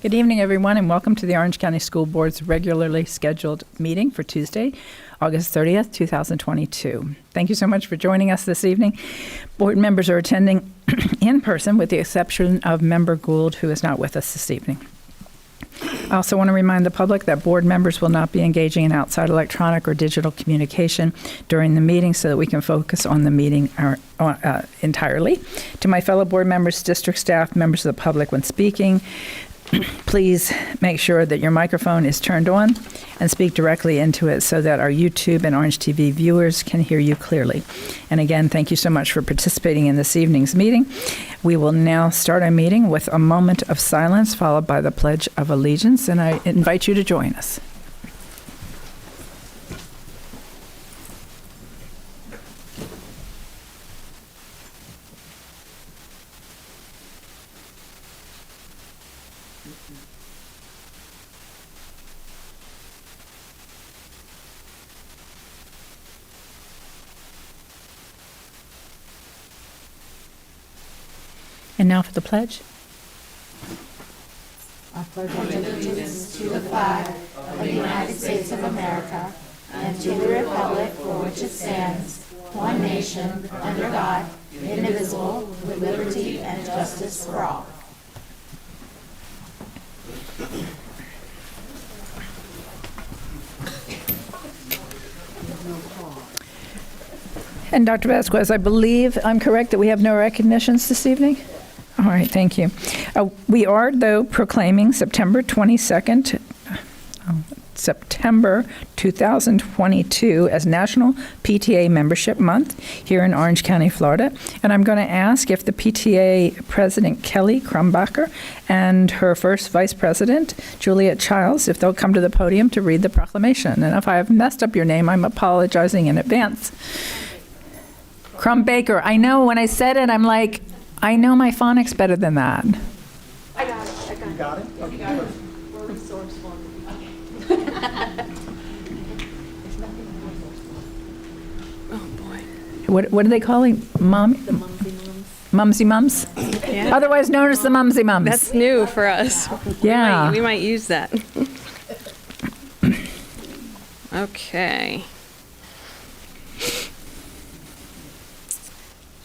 Good evening, everyone, and welcome to the Orange County School Board's regularly scheduled meeting for Tuesday, August 30th, 2022. Thank you so much for joining us this evening. Board members are attending in person with the exception of Member Gould, who is not with us this evening. I also want to remind the public that board members will not be engaging in outside electronic or digital communication during the meeting so that we can focus on the meeting entirely. To my fellow board members, district staff, members of the public, when speaking, please make sure that your microphone is turned on and speak directly into it so that our YouTube and Orange TV viewers can hear you clearly. And again, thank you so much for participating in this evening's meeting. We will now start our meeting with a moment of silence followed by the Pledge of Allegiance, and I invite you to join us. And now for the pledge. I pledge allegiance to the flag of the United States of America and to the republic for which it stands, one nation, under God, indivisible, with liberty and justice for all. And Dr. Vasquez, I believe I'm correct that we have no recognitions this evening? All right, thank you. We are, though, proclaiming September 22nd, September 2022 as National PTA Membership Month here in Orange County, Florida. And I'm going to ask if the PTA President, Kelly Crumbacher, and her first Vice President, Juliet Childs, if they'll come to the podium to read the proclamation. And if I have messed up your name, I'm apologizing in advance. Crumbaker. I know when I said it, I'm like, I know my phonics better than that. I got it. You got it? Okay, good. We're resourceful. Oh, boy. What are they calling? Mom? The mumsy mums. Mumsy mums? Yeah. Otherwise known as the mumsy mums. That's new for us. Yeah. We might use that. Okay.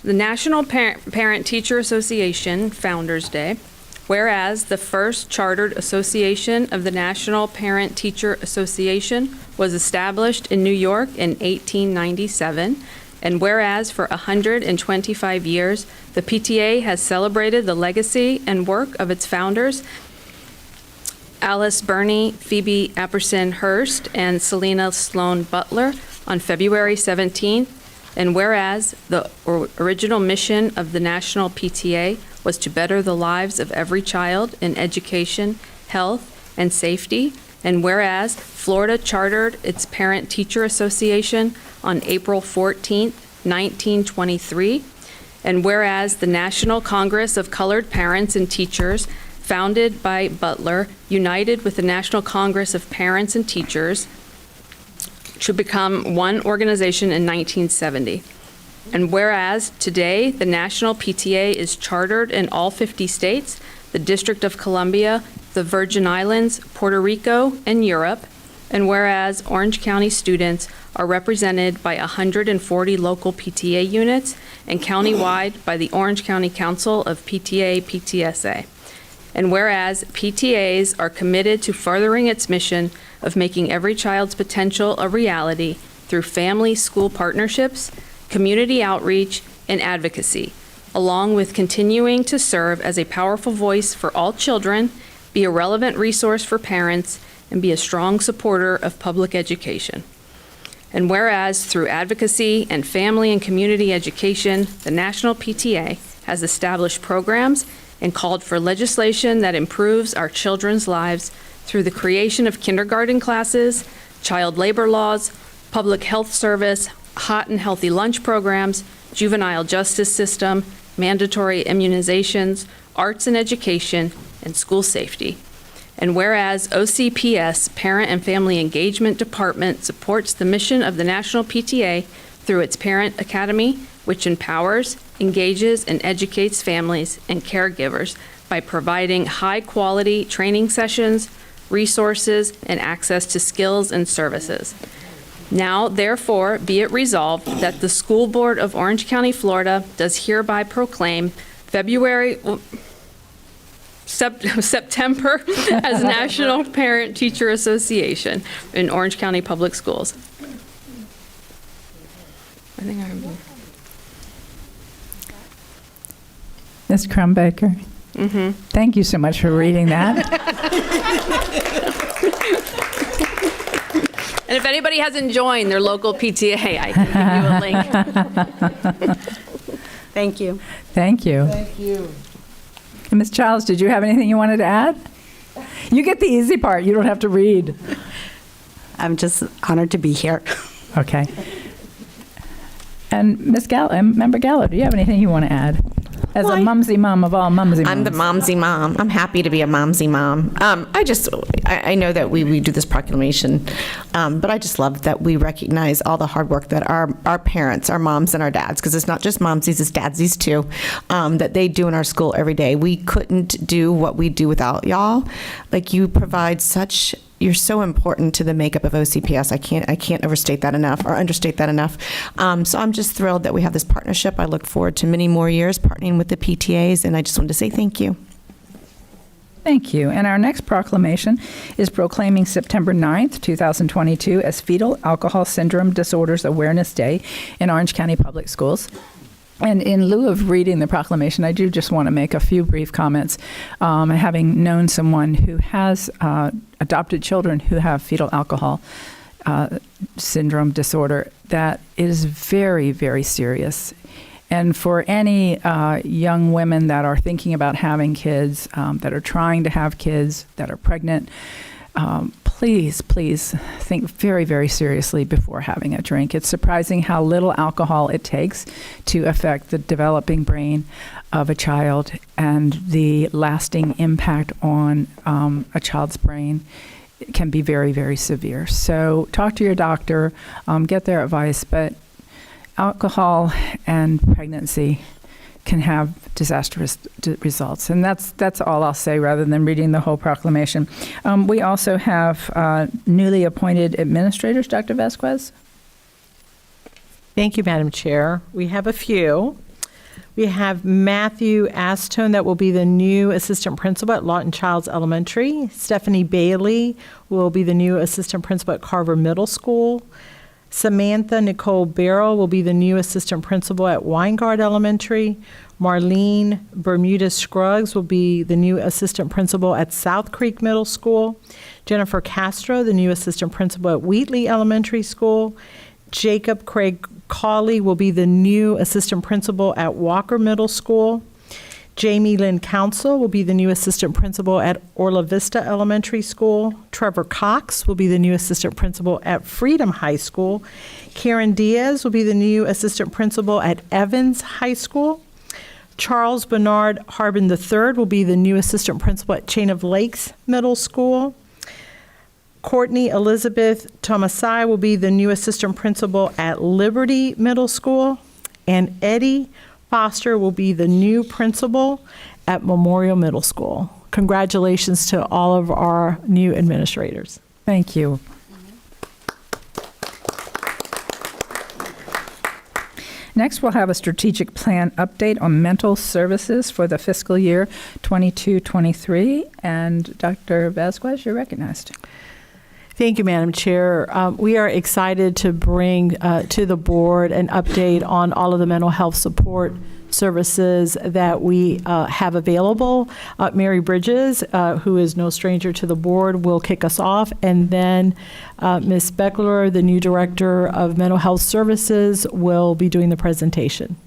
The National Parent-Teacher Association Founders Day. Whereas the first chartered association of the National Parent-Teacher Association was established in New York in 1897, and whereas for 125 years, the PTA has celebrated the legacy and work of its founders, Alice Burney, Phoebe Apperson Hearst, and Selena Sloan Butler, on February 17th, and whereas the original mission of the National PTA was to better the lives of every child in education, health, and safety, and whereas Florida chartered its Parent-Teacher Association on April 14, 1923, and whereas the National Congress of Colored Parents and Teachers, founded by Butler, united with the National Congress of Parents and Teachers, should become one organization in 1970. And whereas today the National PTA is chartered in all 50 states, the District of Columbia, the Virgin Islands, Puerto Rico, and Europe, and whereas Orange County students are represented by 140 local PTA units and countywide by the Orange County Council of PTA-PTSA. And whereas PTAs are committed to furthering its mission of making every child's potential a reality through family-school partnerships, community outreach, and advocacy, along with continuing to serve as a powerful voice for all children, be a relevant resource for parents, and be a strong supporter of public education. And whereas through advocacy and family and community education, the National PTA has established programs and called for legislation that improves our children's lives through the creation of kindergarten classes, child labor laws, public health service, hot and healthy lunch programs, juvenile justice system, mandatory immunizations, arts and education, and school safety. And whereas OCPS, Parent and Family Engagement Department, supports the mission of the National PTA through its Parent Academy, which empowers, engages, and educates families and caregivers by providing high-quality training sessions, resources, and access to skills and services. Now, therefore, be it resolved that the School Board of Orange County, Florida does hereby proclaim September as National Parent Teacher Association in Orange County Public Schools. I think Ms. Crumbaker, thank you so much for reading that. And if anybody hasn't joined their local PTA, I can give you a link. Thank you. Thank you. Thank you. And Ms. Childs, did you have anything you wanted to add? You get the easy part. You don't have to read. I'm just honored to be here. Okay. And Ms. Gallo, Member Gallo, do you have anything you want to add? As a mumsy mom of all mumsy moms. I'm the momsy mom. I'm happy to be a momsy mom. I know that we do this proclamation, but I just love that we recognize all the hard work that our parents, our moms and our dads, because it's not just momsies, it's dadsies too, that they do in our school every day. We couldn't do what we do without y'all. Like, you provide such, you're so important to the makeup of OCPS. I can't overstate that enough or understate that enough. So I'm just thrilled that we have this partnership. I look forward to many more years partnering with the PTAs, and I just wanted to say thank you. Thank you. And our next proclamation is proclaiming September 9th, 2022 as Fetal Alcohol Syndrome Disorders Awareness Day in Orange County Public Schools. And in lieu of reading the proclamation, I do just want to make a few brief comments. Having known someone who has adopted children who have fetal alcohol syndrome disorder, that is very, very serious. And for any young women that are thinking about having kids, that are trying to have kids, that are pregnant, please think very, very seriously before having a drink. It's surprising how little alcohol it takes to affect the developing brain of a child, and the lasting impact on a child's brain can be very, very severe. So talk to your doctor, get their advice, but alcohol and pregnancy can have disastrous results. And that's all I'll say rather than reading the whole proclamation. We also have newly appointed administrators. Dr. Vasquez? Thank you, Madam Chair. We have a few. We have Matthew Astone, that will be the new assistant principal at Lawton Childs Elementary. Stephanie Bailey will be the new assistant principal at Carver Middle School. Samantha Nicole Barrow will be the new assistant principal at Weingard Elementary. Marlene Bermuda Scruggs will be the new assistant principal at South Creek Middle School. Jennifer Castro, the new assistant principal at Wheatley Elementary School. Jacob Craig Cawley will be the new assistant principal at Walker Middle School. Jamie Lynn Council will be the new assistant principal at Orla Vista Elementary School. Trevor Cox will be the new assistant principal at Freedom High School. Karen Diaz will be the new assistant principal at Evans High School. Charles Bernard Harbin III will be the new assistant principal at Chain of Lakes Middle School. Courtney Elizabeth Tomasai will be the new assistant principal at Liberty Middle School. And Eddie Foster will be the new principal at Memorial Middle School. Congratulations to all of our new administrators. Thank you. Next, we'll have a strategic plan update on mental services for the fiscal year 22-23. And Dr. Vasquez, you're recognized. Thank you, Madam Chair. We are excited to bring to the board an update on all of the mental health support services that we have available. Mary Bridges, who is no stranger to the board, will kick us off, and then Ms. Beckler, the new Director of Mental Health Services, will be doing the presentation.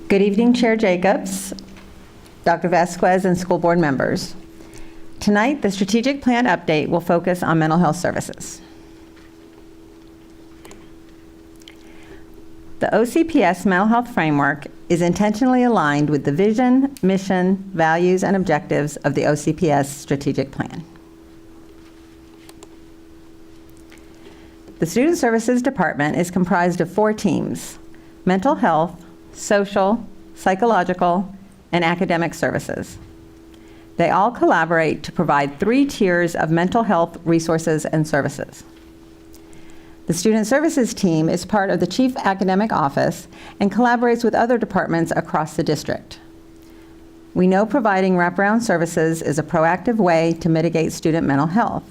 Good evening, Chair Jacobs, Dr. Vasquez, and school board members. Tonight, the strategic plan update will focus on mental health services. The OCPS mental health framework is intentionally aligned with the vision, mission, values, and objectives of the OCPS strategic plan. The Student Services Department is comprised of 4 teams: mental health, social, psychological, and academic services. They all collaborate to provide 3 tiers of mental health resources and services. The Student Services team is part of the Chief Academic Office and collaborates with other departments across the district. We know providing wraparound services is a proactive way to mitigate student mental health.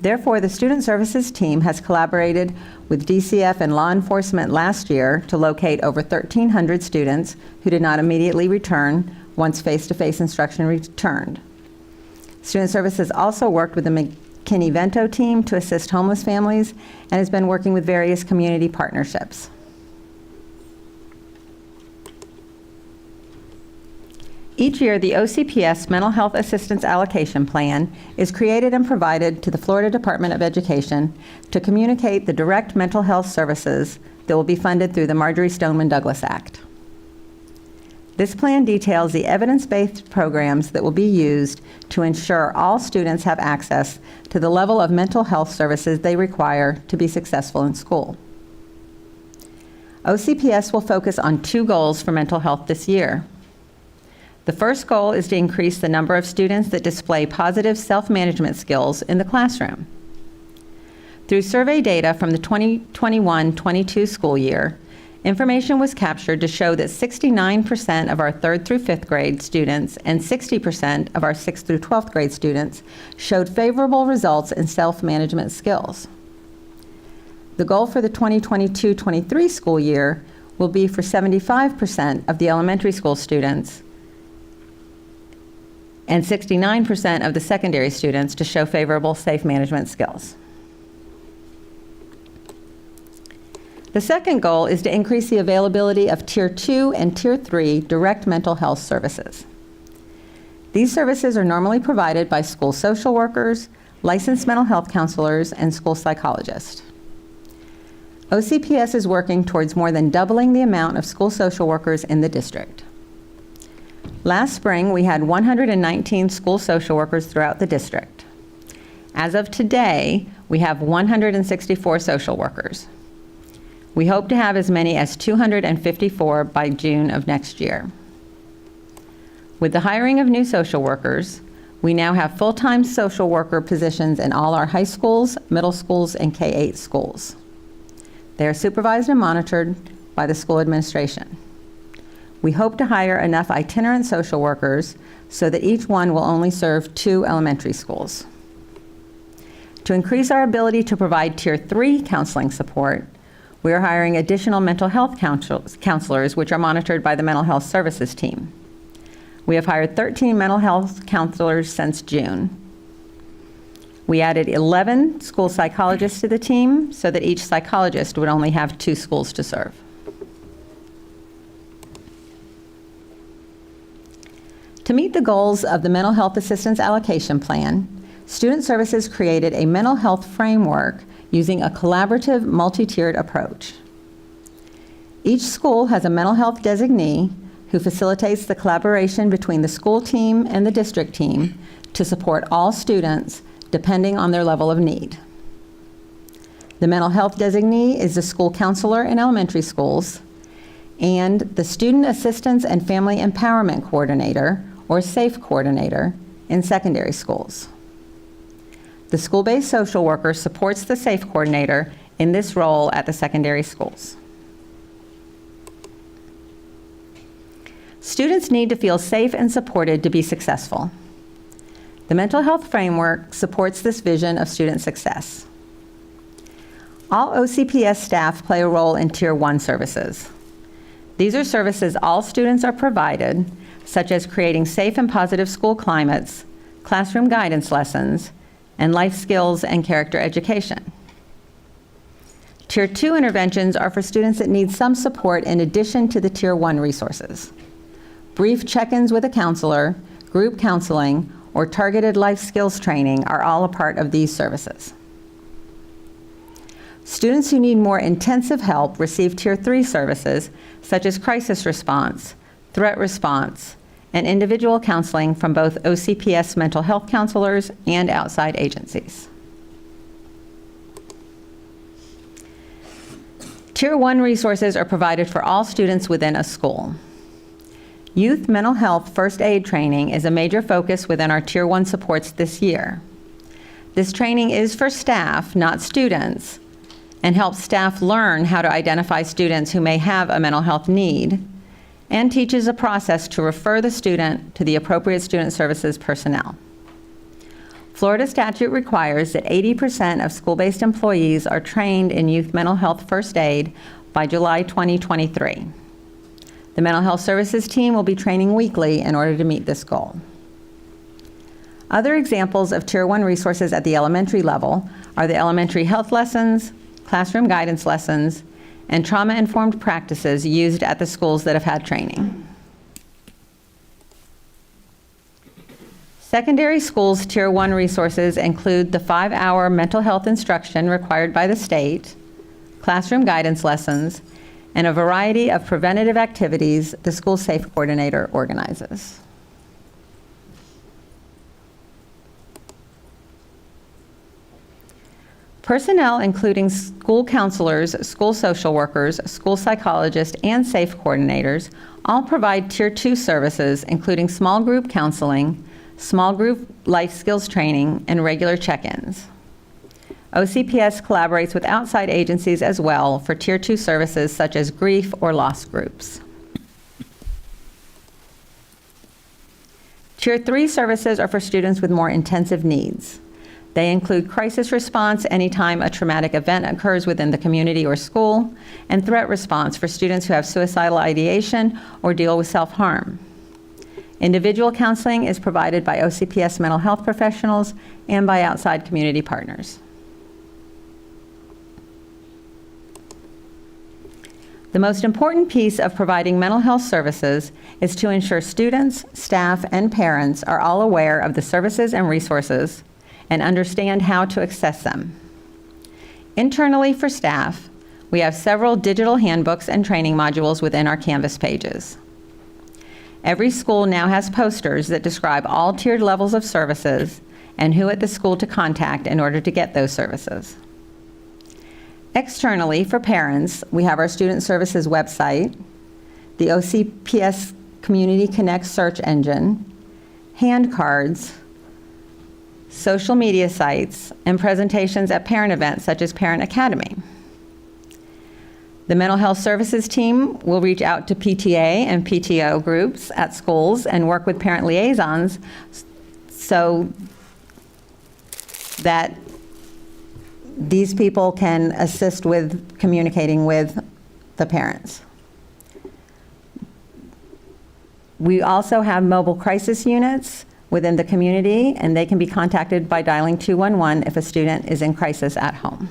Therefore, the Student Services team has collaborated with DCF and law enforcement last year to locate over 1,300 students who did not immediately return once face-to-face instruction returned. Student Services also worked with the McKinney-Vento team to assist homeless families and has been working with various community partnerships. Each year, the OCPS Mental Health Assistance Allocation Plan is created and provided to the Florida Department of Education to communicate the direct mental health services that will be funded through the Marjorie Stoneman Douglas Act. This plan details the evidence-based programs that will be used to ensure all students have access to the level of mental health services they require to be successful in school. OCPS will focus on 2 goals for mental health this year. The first goal is to increase the number of students that display positive self-management skills in the classroom. Through survey data from the 2021-22 school year, information was captured to show that 69% of our 3rd through 5th grade students and 60% of our 6th through 12th grade students showed favorable results in self-management skills. The goal for the 2022-23 school year will be for 75% of the elementary school students and 69% of the secondary students to show favorable safe management skills. The second goal is to increase the availability of Tier 2 and Tier 3 direct mental health services. These services are normally provided by school social workers, licensed mental health counselors, and school psychologists. OCPS is working towards more than doubling the amount of school social workers in the district. Last spring, we had 119 school social workers throughout the district. As of today, we have 164 social workers. We hope to have as many as 254 by June of next year. With the hiring of new social workers, we now have full-time social worker positions in all our high schools, middle schools, and K-8 schools. They are supervised and monitored by the school administration. We hope to hire enough itinerant social workers so that each one will only serve 2 elementary schools. To increase our ability to provide Tier 3 counseling support, we are hiring additional mental health counselors, which are monitored by the Mental Health Services team. We have hired 13 mental health counselors since June. We added 11 school psychologists to the team so that each psychologist would only have 2 schools to serve. To meet the goals of the Mental Health Assistance Allocation Plan, Student Services created a mental health framework using a collaborative, multi-tiered approach. Each school has a mental health designee who facilitates the collaboration between the school team and the district team to support all students depending on their level of need. The mental health designee is the school counselor in elementary schools and the Student Assistance and Family Empowerment Coordinator, or SAFE coordinator, in secondary schools. The school-based social worker supports the SAFE coordinator in this role at the secondary schools. Students need to feel safe and supported to be successful. The mental health framework supports this vision of student success. All OCPS staff play a role in Tier 1 services. These are services all students are provided, such as creating safe and positive school climates, classroom guidance lessons, and life skills and character education. Tier 2 interventions are for students that need some support in addition to the Tier 1 resources. Brief check-ins with a counselor, group counseling, or targeted life skills training are all a part of these services. Students who need more intensive help receive Tier 3 services, such as crisis response, threat response, and individual counseling from both OCPS mental health counselors and outside agencies. Tier 1 resources are provided for all students within a school. Youth mental health first aid training is a major focus within our Tier 1 supports this year. This training is for staff, not students, and helps staff learn how to identify students who may have a mental health need, and teaches a process to refer the student to the appropriate student services personnel. Florida statute requires that 80% of school-based employees are trained in youth mental health first aid by July 2023. The mental health services team will be training weekly in order to meet this goal. Other examples of Tier 1 resources at the elementary level are the elementary health lessons, classroom guidance lessons, and trauma-informed practices used at the schools that have had training. Secondary schools Tier 1 resources include the 5-hour mental health instruction required by the state, classroom guidance lessons, and a variety of preventative activities the school SAFE coordinator organizes. Personnel, including school counselors, school social workers, school psychologists, and SAFE coordinators, all provide Tier 2 services, including small group counseling, small group life skills training, and regular check-ins. OCPS collaborates with outside agencies as well for Tier 2 services such as grief or loss groups. Tier 3 services are for students with more intensive needs. They include crisis response anytime a traumatic event occurs within the community or school, and threat response for students who have suicidal ideation or deal with self-harm. Individual counseling is provided by OCPS mental health professionals and by outside community partners. The most important piece of providing mental health services is to ensure students, staff, and parents are all aware of the services and resources and understand how to access them. Internally for staff, we have several digital handbooks and training modules within our Canvas pages. Every school now has posters that describe all tiered levels of services and who at the school to contact in order to get those services. Externally, for parents, we have our Student Services website, the OCPS Community Connect search engine, hand cards, social media sites, and presentations at parent events such as Parent Academy. The mental health services team will reach out to PTA and PTO groups at schools and work with parent liaisons so that these people can assist with communicating with the parents. We also have mobile crisis units within the community, and they can be contacted by dialing 211 if a student is in crisis at home.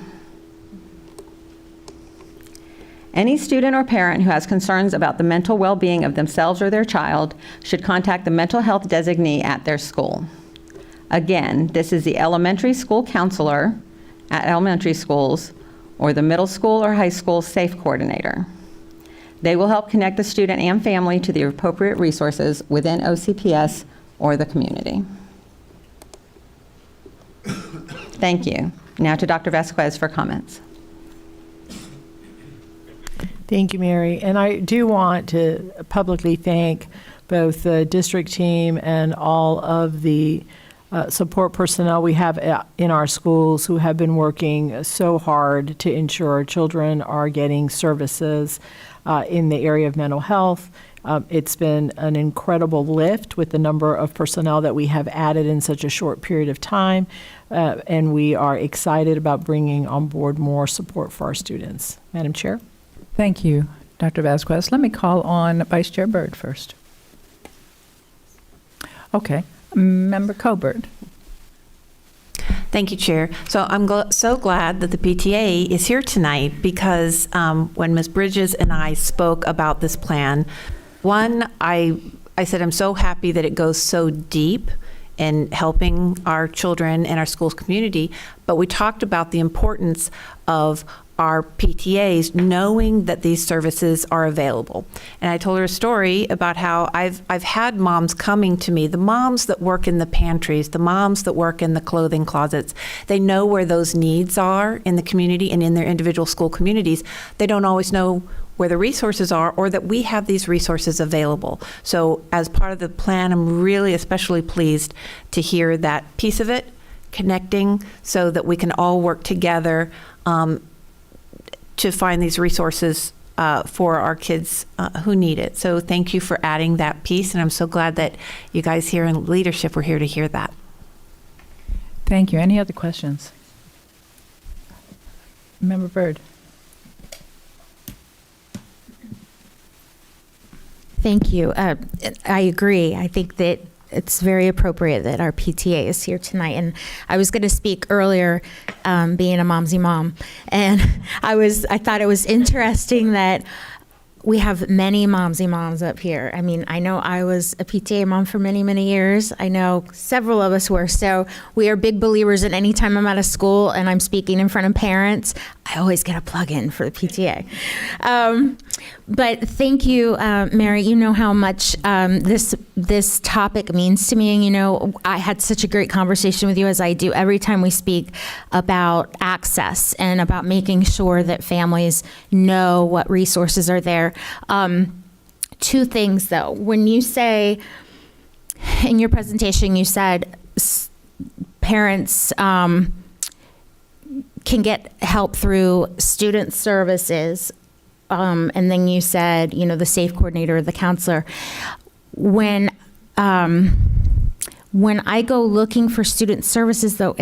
Any student or parent who has concerns about the mental well-being of themselves or their child should contact the mental health designee at their school. Again, this is the elementary school counselor at elementary schools or the middle school or high school SAFE coordinator. They will help connect the student and family to the appropriate resources within OCPS or the community. Thank you. Now to Dr. Vasquez for comments. Thank you, Mary. And I do want to publicly thank both the district team and all of the support personnel we have in our schools who have been working so hard to ensure our children are getting services in the area of mental health. It's been an incredible lift with the number of personnel that we have added in such a short period of time, and we are excited about bringing on board more support for our students. Madam Chair? Thank you, Dr. Vasquez. Let me call on Vice Chair Byrd first. Okay. Member Coburn. Thank you, Chair. So I'm so glad that the PTA is here tonight because when Ms. Bridges and I spoke about this plan, one, I said I'm so happy that it goes so deep in helping our children and our school's community, but we talked about the importance of our PTAs knowing that these services are available. And I told her a story about how I've had moms coming to me, the moms that work in the pantries, the moms that work in the clothing closets. They know where those needs are in the community and in their individual school communities. They don't always know where the resources are or that we have these resources available. So as part of the plan, I'm really especially pleased to hear that piece of it, connecting so that we can all work together to find these resources for our kids who need it. So thank you for adding that piece, and I'm so glad that you guys here in leadership were here to hear that. Thank you. Any other questions? Member Byrd. Thank you. I agree. I think that it's very appropriate that our PTA is here tonight. And I was going to speak earlier, being a momsy mom, and I thought it was interesting that we have many momsy moms up here. I mean, I know I was a PTA mom for many, many years. I know several of us were. So we are big believers in any time I'm at a school and I'm speaking in front of parents, I always get a plug in for the PTA. But thank you, Mary. You know how much this topic means to me. And, you know, I had such a great conversation with you, as I do every time we speak, about access and about making sure that families know what resources are there. Two things, though. When you say, in your presentation, you said parents can get help through student services. And then you said, you know, the SAFE coordinator or the counselor. When I go looking for student services, though,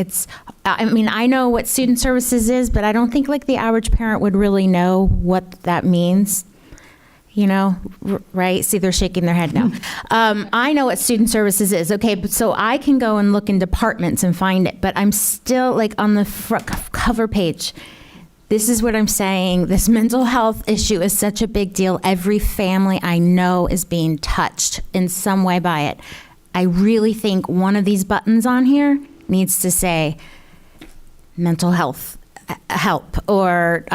I mean, I know what student services is, but I don't think like the average parent would really know what that means. You know, right? See, they're shaking their head now. I know what student services is. Okay, but so I can go and look in departments and find it, but I'm still like on the front cover page. This is what I'm saying. This mental health issue is such a big deal. Every family I know is being touched in some way by it. I really think one of these buttons on here needs to say mental health help, or,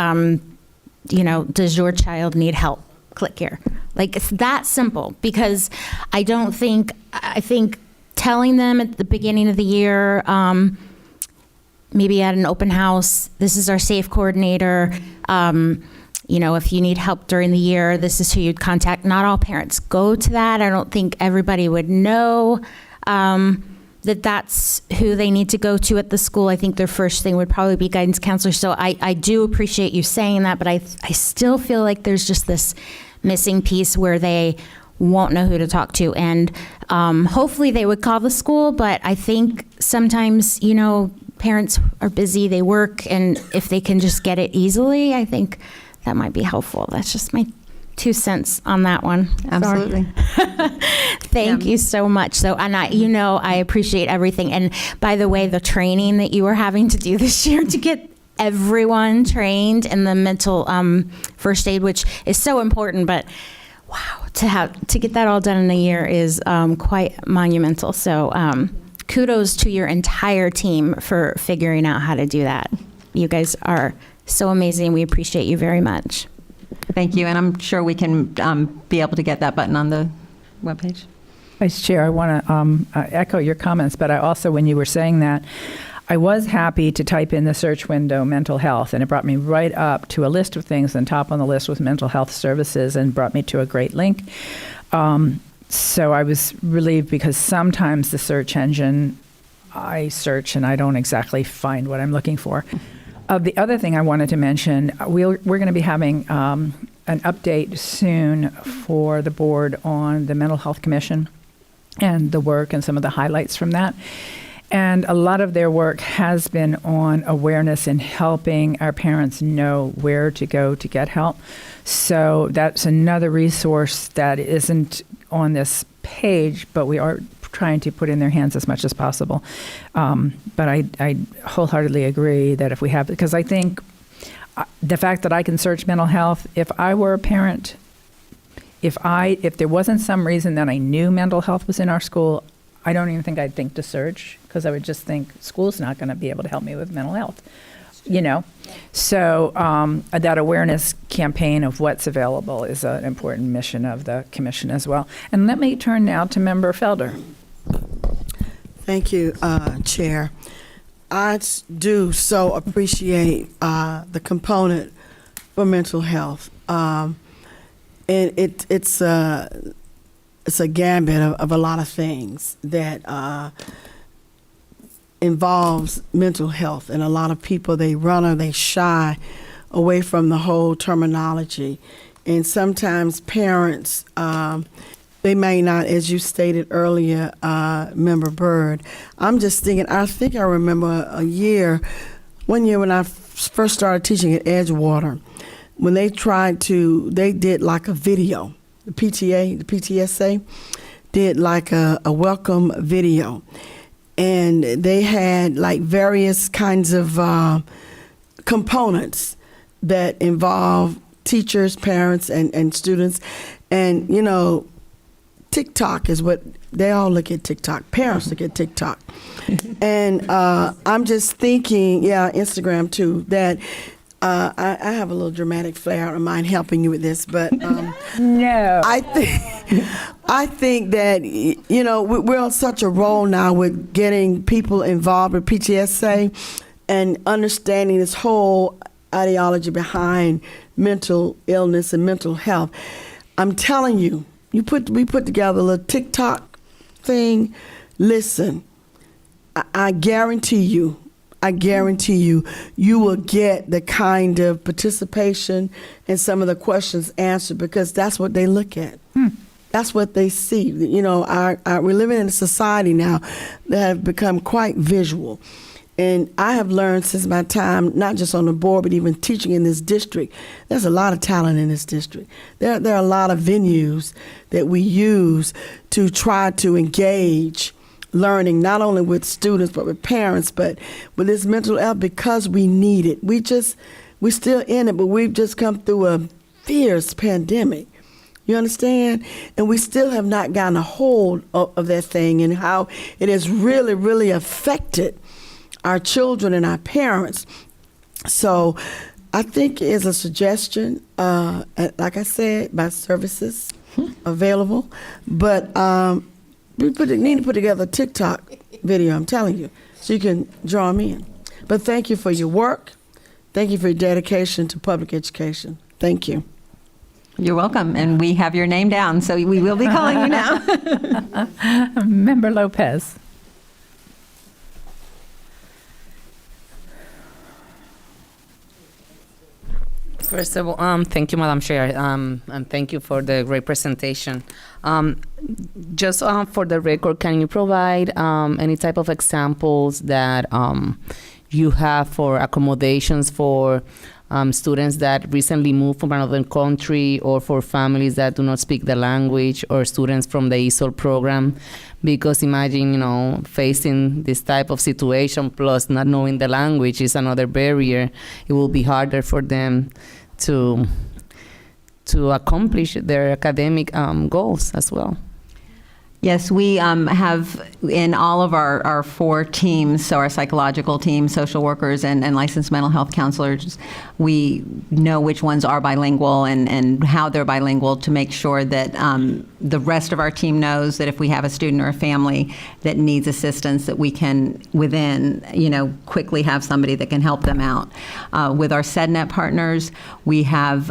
you know, does your child need help? Click here. Like, it's that simple, because I think telling them at the beginning of the year, maybe at an open house, this is our SAFE coordinator. You know, if you need help during the year, this is who you'd contact. Not all parents go to that. I don't think everybody would know that that's who they need to go to at the school. I think their first thing would probably be guidance counselor. So I do appreciate you saying that, but I still feel like there's just this missing piece where they won't know who to talk to. And hopefully they would call the school, but I think sometimes, you know, parents are busy, they work, and if they can just get it easily, I think that might be helpful. That's just my 2 cents on that one. Absolutely. Thank you so much. So, and I appreciate everything. And by the way, the training that you were having to do this year to get everyone trained in the mental first aid, which is so important, but wow, to get that all done in a year is quite monumental. So kudos to your entire team for figuring out how to do that. You guys are so amazing. We appreciate you very much. Thank you, and I'm sure we can be able to get that button on the webpage. Vice Chair, I want to echo your comments, but I also, when you were saying that, I was happy to type in the search window mental health, and it brought me right up to a list of things, and top on the list was mental health services, and brought me to a great link. So I was relieved, because sometimes the search engine, I search and I don't exactly find what I'm looking for. The other thing I wanted to mention, we're going to be having an update soon for the board on the Mental Health Commission and the work and some of the highlights from that. And a lot of their work has been on awareness and helping our parents know where to go to get help. So that's another resource that isn't on this page, but we are trying to put in their hands as much as possible. But I wholeheartedly agree that if we have, because I think the fact that I can search mental health, if I were a parent, if there wasn't some reason that I knew mental health was in our school, I don't even think I'd think to search, because I would just think school's not going to be able to help me with mental health. So that awareness campaign of what's available is an important mission of the commission as well. And let me turn now to Member Felder. Thank you, Chair. I do so appreciate the component for mental health. And it's a gambit of a lot of things that involves mental health, and a lot of people, they run or they shy away from the whole terminology. And sometimes parents, they may not, as you stated earlier, Member Byrd. I'm just thinking, I think I remember one year when I first started teaching at Edgewater, when they did like a video. The PTSA did like a welcome video. And they had like various kinds of components that involve teachers, parents, and students. And, TikTok is what they all look at. TikTok. Parents look at TikTok. And I'm just thinking, Instagram too, that I have a little dramatic flair. I don't mind helping you with this, but No. I think that, we're on such a roll now with getting people involved with PTSA and understanding this whole ideology behind mental illness and mental health. I'm telling you, we put together a little TikTok thing. Listen, I guarantee you, you will get the kind of participation and some of the questions answered, because that's what they look at. That's what they see. We're living in a society now that have become quite visual. And I have learned since my time, not just on the board, but even teaching in this district, there's a lot of talent in this district. There are a lot of venues that we use to try to engage learning, not only with students, but with parents, but with this mental health, because we need it. We're still in it, but we've just come through a fierce pandemic. You understand? And we still have not gotten a hold of that thing, and how it has really, really affected our children and our parents. So I think it's a suggestion, like I said, my services available. But we need to put together a TikTok video, I'm telling you, so you can draw them in. But thank you for your work. Thank you for your dedication to public education. Thank you. You're welcome, and we have your name down, so we will be calling you now. Member Lopez. First of all, thank you, Madam Chair, and thank you for the great presentation. Just for the record, can you provide any type of examples that you have for accommodations for students that recently moved from another country, or for families that do not speak the language, or students from the ESOL program? Because imagine, facing this type of situation plus not knowing the language is another barrier. It will be harder for them to accomplish their academic goals as well. Yes, we have in all of our 4 teams, so our psychological team, social workers, and licensed mental health counselors, we know which ones are bilingual and how they're bilingual, to make sure that the rest of our team knows that if we have a student or a family that needs assistance, that we can, within, quickly have somebody that can help them out. With our SEDNet partners, we have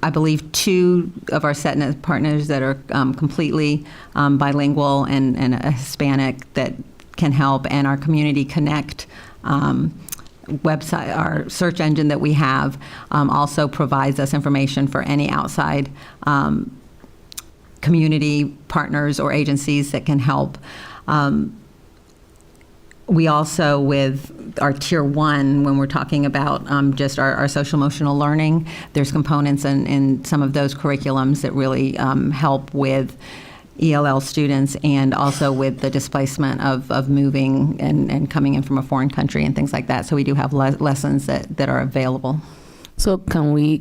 I believe 2 of our SETNet partners that are completely bilingual and a Hispanic that can help, and our Community Connect website, our search engine that we have, also provides us information for any outside community partners or agencies that can help. We also, with our Tier 1, when we're talking about just our social emotional learning, there's components in some of those curriculums that really help with ELL students, and also with the displacement of moving and coming in from a foreign country and things like that. So we do have lessons that are available. So can we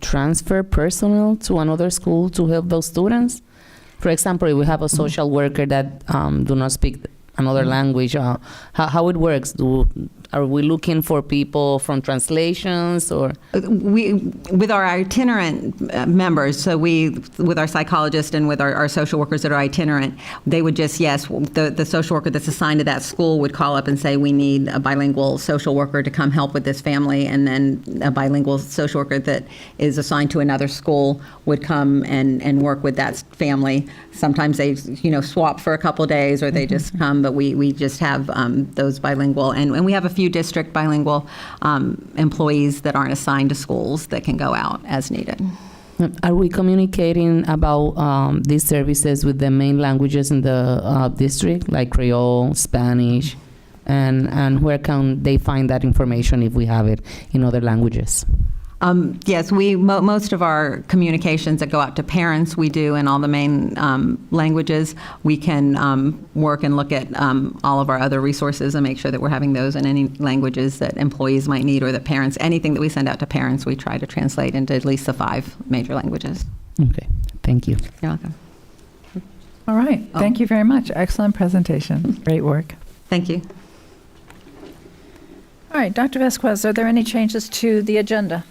transfer personnel to another school to help those students? For example, if we have a social worker that do not speak another language, how it works? Do are we looking for people from translations or? With our itinerant members, so with our psychologists and with our social workers that are itinerant, they would just, yes, the social worker that's assigned to that school would call up and say, we need a bilingual social worker to come help with this family, and then a bilingual social worker that is assigned to another school would come and work with that family. Sometimes they, swap for a couple of days, or they just come, but we just have those bilingual, and we have a few district bilingual employees that aren't assigned to schools that can go out as needed. Are we communicating about these services with the main languages in the district, like Creole, Spanish, and where can they find that information if we have it in other languages? Yes, most of our communications that go out to parents, we do in all the main languages. We can work and look at all of our other resources and make sure that we're having those in any languages that employees might need, or that parents, anything that we send out to parents, we try to translate into at least the 5 major languages. Okay, thank you. You're welcome. All right. Thank you very much. Excellent presentation. Great work. Thank you. All right, Dr. Vasquez, are there any changes to the agenda?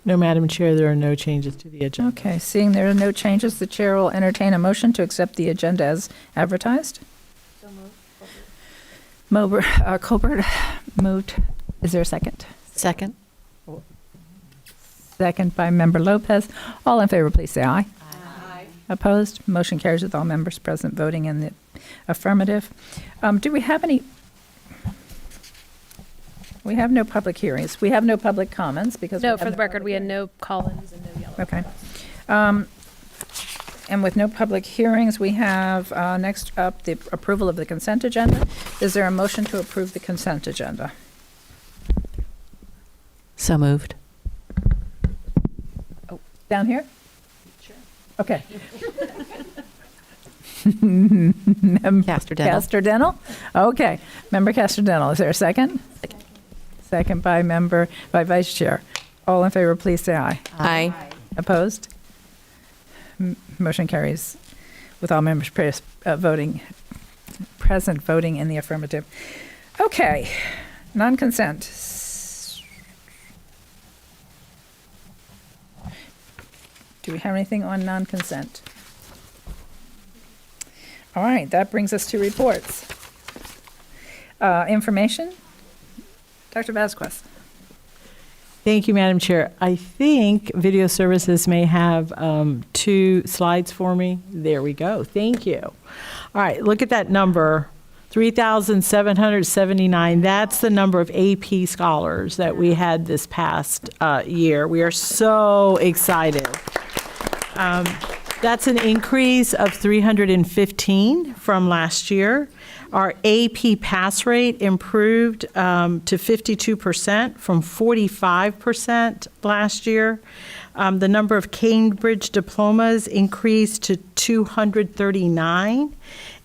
No, Madam Chair, there are no changes to the agenda. Okay, seeing there are no changes, the chair will entertain a motion to accept the agenda as advertised. So moved. Colbert moved. Is there a second? Second. Second by Member Lopez. All in favor, please say aye. Aye. Opposed? Motion carries with all members present voting in the affirmative. Do we have any? We have no public hearings. We have no public comments because No, for the record, we had no call-ins and no yellow. Okay. And with no public hearings, we have next up the approval of the consent agenda. Is there a motion to approve the consent agenda? So moved. Oh, down here? Sure. Okay. Castor-Dental. Castor-Dental? Okay. Member Castor-Dental, is there a second? Second by Vice Chair. All in favor, please say aye. Aye. Opposed? Motion carries with all members present voting in the affirmative. Okay, non-consent. Do we have anything on non-consent? All right, that brings us to reports. Information? Dr. Vasquez. Thank you, Madam Chair. I think Video Services may have 2 slides for me. There we go. Thank you. All right, look at that number, 3,779. That's the number of AP scholars that we had this past year. We are so excited. That's an increase of 315 from last year. Our AP pass rate improved to 52% from 45% last year. The number of Cambridge diplomas increased to 239,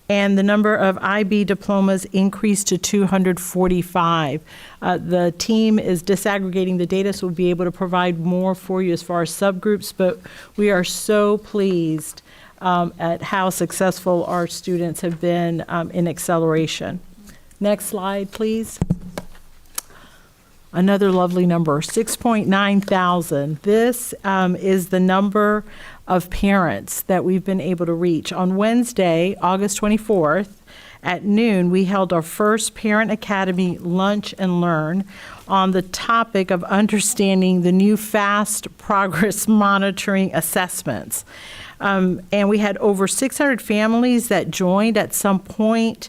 and the number of IB diplomas increased to 245. The team is disaggregating the data, so we'll be able to provide more for you as far as subgroups, but we are so pleased at how successful our students have been in acceleration. Next slide, please. Another lovely number, 6.9 thousand. This is the number of parents that we've been able to reach. On Wednesday, August 24th, at noon, we held our first Parent Academy Lunch and Learn on the topic of understanding the new fast progress monitoring assessments. And we had over 600 families that joined at some point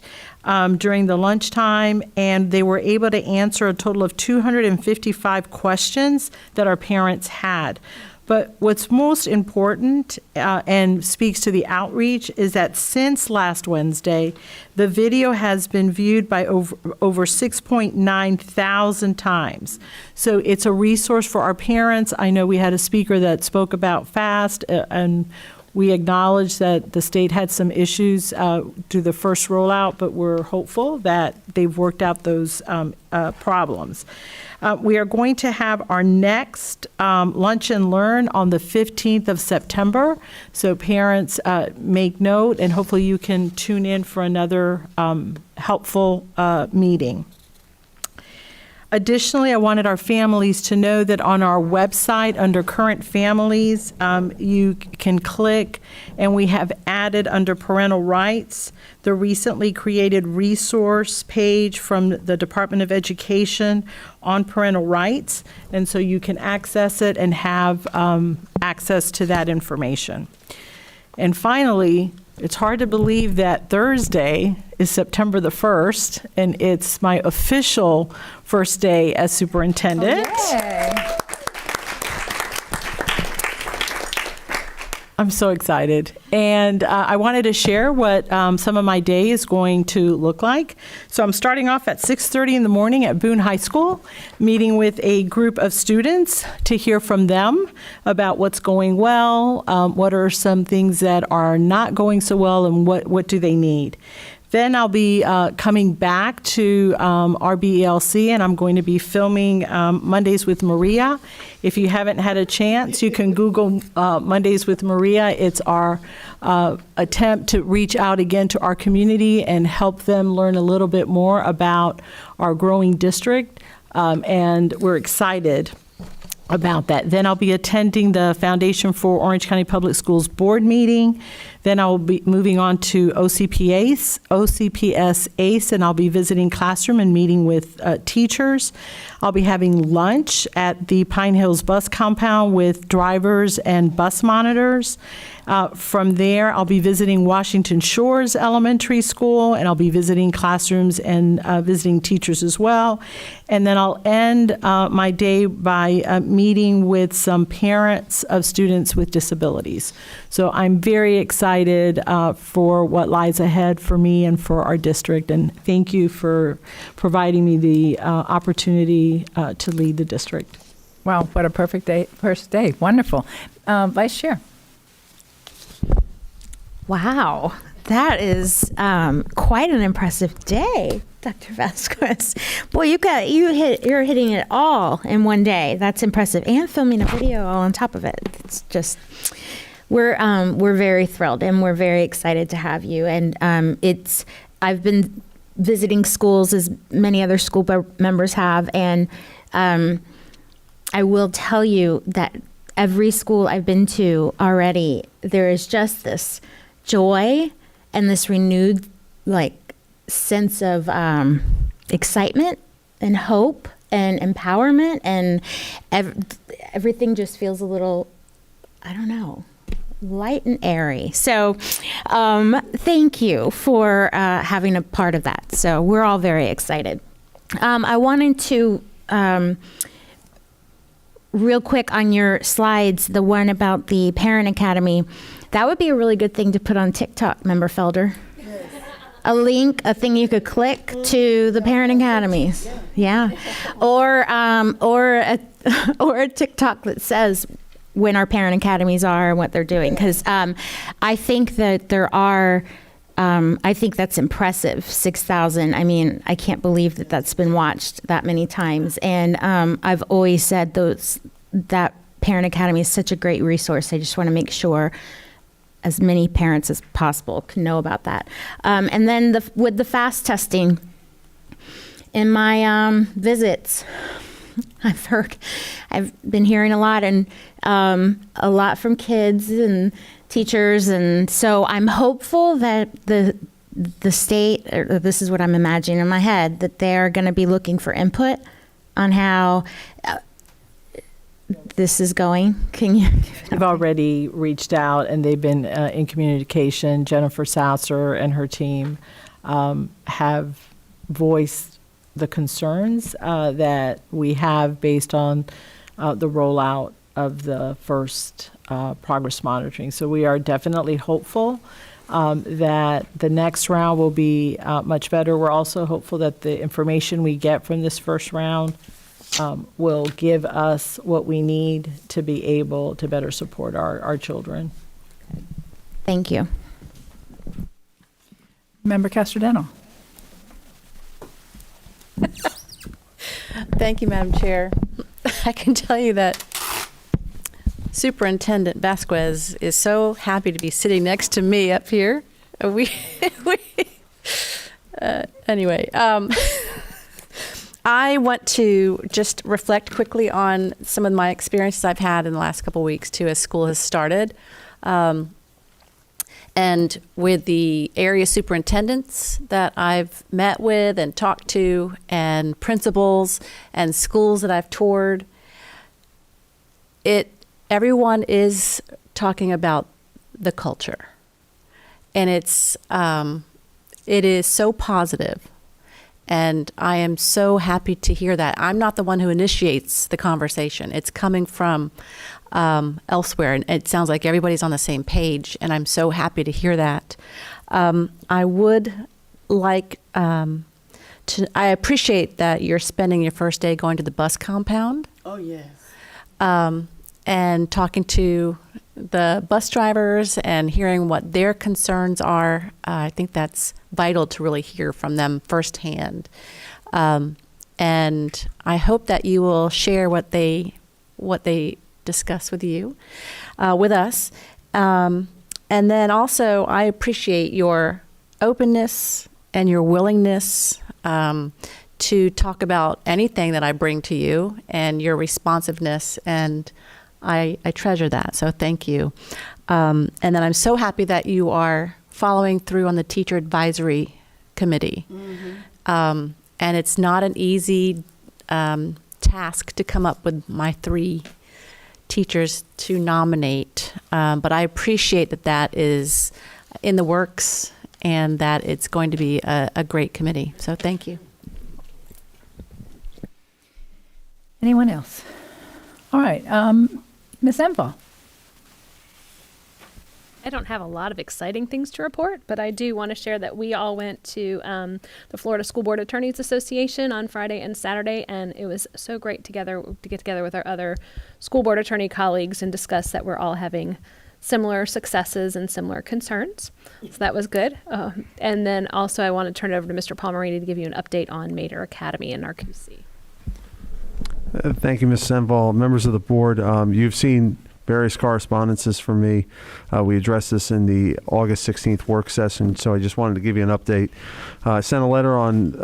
during the lunchtime, and they were able to answer a total of 255 questions that our parents had. But what's most important and speaks to the outreach is that since last Wednesday, the video has been viewed by over 6.9 thousand times. So it's a resource for our parents. I know we had a speaker that spoke about FAST, and we acknowledge that the state had some issues through the first rollout, but we're hopeful that they've worked out those problems. We are going to have our next Lunch and Learn on the 15th of September. So parents, make note, and hopefully you can tune in for another helpful meeting. Additionally, I wanted our families to know that on our website, under Current Families, you can click, and we have added under Parental Rights the recently created resource page from the Department of Education on parental rights, and so you can access it and have access to that information. And finally, it's hard to believe that Thursday is September the 1st, and it's my official first day as superintendent. I'm so excited. And I wanted to share what some of my day is going to look like. So I'm starting off at 6:30 in the morning at Boone High School, meeting with a group of students to hear from them about what's going well, what are some things that are not going so well, and what do they need. Then I'll be coming back to RBELC, and I'm going to be filming Mondays with Maria. If you haven't had a chance, you can Google Mondays with Maria. It's our attempt to reach out again to our community and help them learn a little bit more about our growing district, and we're excited about that. Then I'll be attending the Foundation for Orange County Public Schools board meeting. Then I will be moving on to OCPS ACE, and I'll be visiting classroom and meeting with teachers. I'll be having lunch at the Pine Hills bus compound with drivers and bus monitors. From there, I'll be visiting Washington Shores Elementary School, and I'll be visiting classrooms and visiting teachers as well. And then I'll end my day by meeting with some parents of students with disabilities. So I'm very excited for what lies ahead for me and for our district, and thank you for providing me the opportunity to lead the district. Wow, what a perfect day, first day. Wonderful. Vice Chair. Wow, that is quite an impressive day, Dr. Vasquez. Boy, you're hitting it all in one day. That's impressive, and filming a video all on top of it. It's just we're very thrilled, and we're very excited to have you. And I've been visiting schools as many other school members have, and I will tell you that every school I've been to already, there is just this joy and this renewed sense of excitement and hope and empowerment, and everything just feels a little, I don't know, light and airy. So thank you for having a part of that. So we're all very excited. I wanted to real quick on your slides, the one about the Parent Academy, that would be a really good thing to put on TikTok, Member Felder. Yes. A link, a thing you could click to the Parent Academies. Yeah. Or a TikTok that says when our Parent Academies are and what they're doing. Because I think that there are, I think that's impressive, 6,000. I mean, I can't believe that that's been watched that many times. And I've always said that Parent Academy is such a great resource. I just want to make sure as many parents as possible can know about that. And then with the FAST testing, in my visits, I've been hearing a lot, and a lot from kids and teachers, and so I'm hopeful that the state, or this is what I'm imagining in my head, that they're going to be looking for input on how this is going. Can you? We've already reached out, and they've been in communication. Jennifer Sasser and her team have voiced the concerns that we have based on the rollout of the first progress monitoring. So we are definitely hopeful that the next round will be much better. We're also hopeful that the information we get from this first round will give us what we need to be able to better support our children. Thank you. Member Castrodeno. Thank you, Madam Chair. I can tell you that Superintendent Vasquez is so happy to be sitting next to me up here. Anyway, I want to just reflect quickly on some of my experiences I've had in the last couple of weeks too, as school has started. And with the area superintendents that I've met with and talked to, and principals and schools that I've toured, everyone is talking about the culture. And it is so positive. And I am so happy to hear that. I'm not the one who initiates the conversation. It's coming from elsewhere, and it sounds like everybody's on the same page, and I'm so happy to hear that. I would like I appreciate that you're spending your first day going to the bus compound. Oh, yes. And talking to the bus drivers and hearing what their concerns are. I think that's vital to really hear from them firsthand. And I hope that you will share what they discuss with you, with us. And then also, I appreciate your openness and your willingness to talk about anything that I bring to you, and your responsiveness, and I treasure that, so thank you. And then I'm so happy that you are following through on the teacher advisory committee. Mm-hmm. And it's not an easy task to come up with my 3 teachers to nominate, but I appreciate that is in the works and that it's going to be a great committee, so thank you. Anyone else? All right, Ms. Enval. I don't have a lot of exciting things to report, but I do want to share that we all went to the Florida School Board Attorneys Association on Friday and Saturday, and it was so great to get together with our other school board attorney colleagues and discuss that we're all having similar successes and similar concerns. So that was good. And then also I want to turn it over to Mr. Palmerini to give you an update on Mater Academy in Narcoossee. Thank you, Ms. Senval. Members of the board, you've seen various correspondences from me. We addressed this in the August 16th work session, so I just wanted to give you an update. I sent a letter on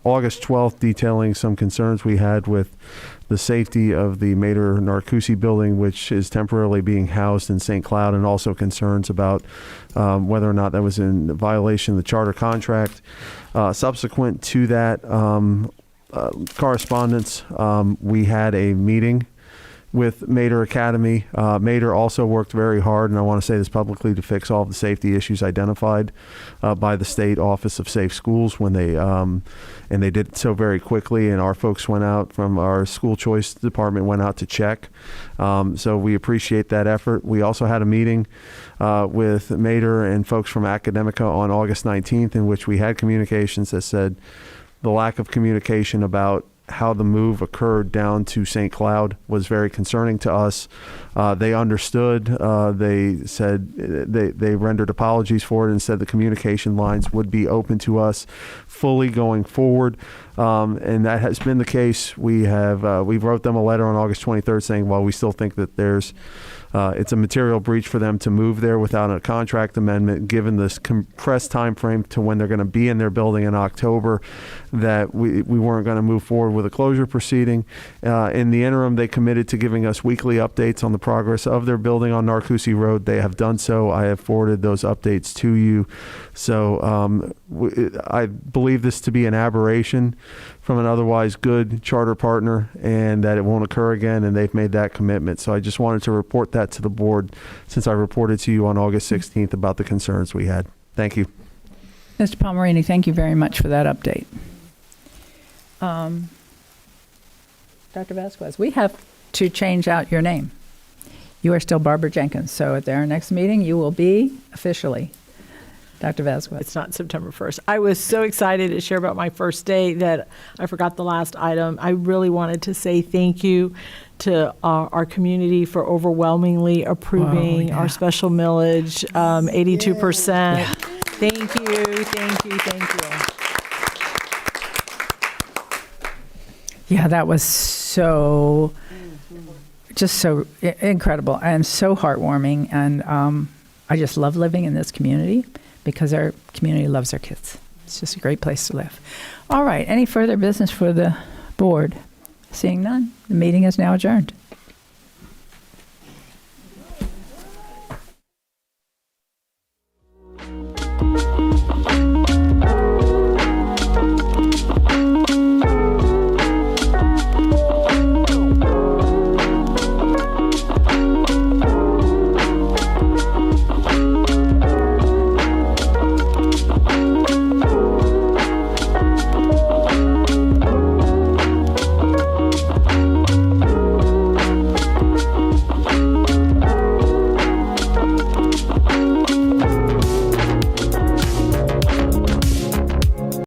August 12th detailing some concerns we had with the safety of the Mater Narcoossee building, which is temporarily being housed in St. Cloud, and also concerns about whether or not that was in violation of the charter contract. Subsequent to that correspondence, we had a meeting with Mater Academy. Mater also worked very hard, and I want to say this publicly, to fix all of the safety issues identified by the State Office of Safe Schools when they, and they did so very quickly, and our folks went out from our school choice department went out to check. So we appreciate that effort. We also had a meeting with Mater and folks from Academica on August 19th, in which we had communications that said the lack of communication about how the move occurred down to St. Cloud was very concerning to us. They understood. They said they rendered apologies for it and said the communication lines would be open to us fully going forward. And that has been the case. We wrote them a letter on August 23rd saying, while we still think that it's a material breach for them to move there without a contract amendment, given this compressed time frame to when they're going to be in their building in October, that we weren't going to move forward with a closure proceeding. In the interim, they committed to giving us weekly updates on the progress of their building on Narcoossee Road. They have done so. I have forwarded those updates to you. So I believe this to be an aberration from an otherwise good charter partner, and that it won't occur again, and they've made that commitment. So I just wanted to report that to the board, since I reported to you on August 16th about the concerns we had. Thank you. Mr. Palmerini, thank you very much for that update. Dr. Vasquez, we have to change out your name. You are still Barbara Jenkins, so at our next meeting, you will be officially Dr. Vasquez. It's not September 1st. I was so excited to share about my first day that I forgot the last item. I really wanted to say thank you to our community for overwhelmingly approving our special millage, 82%. Yeah. Thank you, thank you, thank you. Yeah, that was just so incredible and so heartwarming. And I just love living in this community because our community loves our kids. It's just a great place to live. All right, any further business for the Board? Seeing none, the meeting is now adjourned.